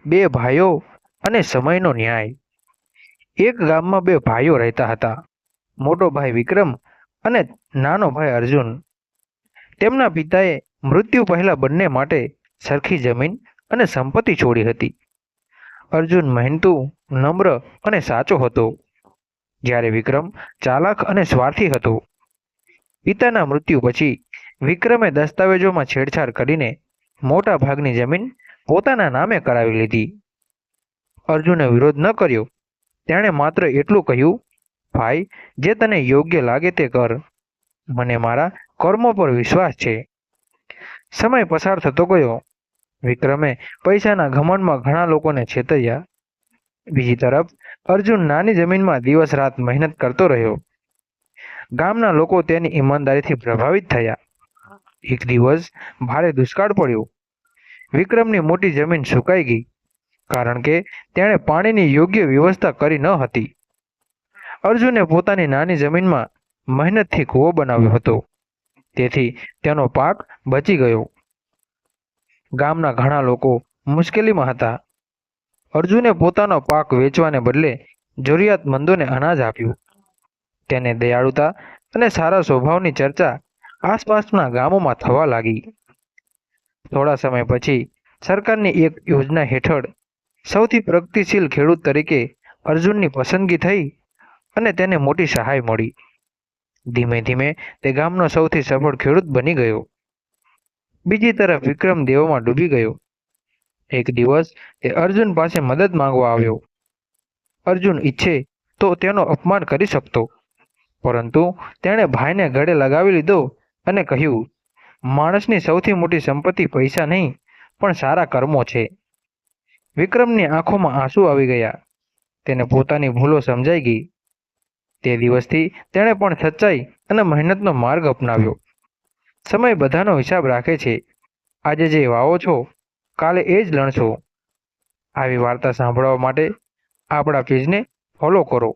બે ભાઈઓ અને સમયનો ન્યાય। એક ગામમાં બે ભાઈઓ રહેતા હતા, મોટો ભાઈ વિક્રમ અને નાનો ભાઈ અર્જુન। તેમના પિતાએ મૃત્યુ પહેલા બંને માટે સરખી જમીન અને સંપત્તિ છોડી હતી। અર્જુન મહેનતુ, નમ્ર અને સાચો હતો, જ્યારે વિક્રમ ચાલાક અને સ્વાર્થી હતો। પિતાના મૃત્યુ પછી વિક્રમે દસ્તાવેજોમાં છેડછાડ કરીને મોટા ભાગની જમીન પોતાના નામે કરાવી લીધી। અર્જુને વિરોધ ન કર્યો, તેણે માત્ર એટલું કહ્યું, ભાઈ, જે તને યોગ્ય લાગે તે કર, મને મારા કર્મો પર વિશ્વાસ છે। સમય પસાર થતો ગયો। વિક્રમે પૈસાના ઘમંડમાં ઘણા લોકોને છેતર્યા। બીજી તરફ અર્જુન નાની જમીનમાં દિવસ રાત મહેનત કરતો રહ્યો। ગામના લોકો તેની ઈમાનદારીથી પ્રભાવિત થયા। એક દિવસ ભારે દુષ્કાળ પડ્યો। વિક્રમની મોટી જમીન સુકાઈ ગઈ, કારણ કે તેણે પાણીની યોગ્ય વ્યવસ્થા કરી ન હતી। અર્જુને પોતાની નાની જમીનમાં મહેનતથી કૂવો બનાવ્યો હતો, તેથી તેનો પાક બચી ગયો। ગામના ઘણા લોકો મુશ્કેલીમાં હતા। અર્જુને પોતાનો પાક વેચવાને બદલે જરૂરિયાતમંદોને અનાજ આપ્યું। તેને દયાળુતા અને સારા સ્વભાવની ચર્ચા આસપાસના ગામોમાં થવા લાગી। થોડા સમય પછી સરકારની એક યોજના હેઠળ સૌથી પ્રગતિશીલ ખેડૂત તરીકે અર્જુનની પસંદગી થઈ અને તેને મોટી સહાય મળી। ધીમે ધીમે તે ગામનો સૌથી સફળ ખેડૂત બની ગયો। બીજી તરફ વિક્રમ દેવોમાં ડૂબી ગયો। એક દિવસ તે અર્જુન પાસે મદદ માંગવા આવ્યો। અર્જુન ઈચ્છે તો તેનો અપમાન કરી શકતો, પરંતુ તેણે ભાઈને ગળે લગાવી લીધો અને કહ્યું, માણસની સૌથી મોટી સંપત્તિ પૈસા નહીં, પણ સારા કર્મો છે। વિક્રમની આંખોમાં આંસુ આવી ગયા। તેને પોતાની ભૂલો સમજાઈ ગઈ। તે દિવસથી તેણે પણ સચ્ચાઈ અને મહેનતનો માર્ગ અપનાવ્યો। સમય બધાનો હિસાબ રાખે છે। આજે જે વાવો છો, કાલે એ જ લણશો। આવી વાર્તા સાંભળવા માટે આપણા પેજને ફોલો કરો।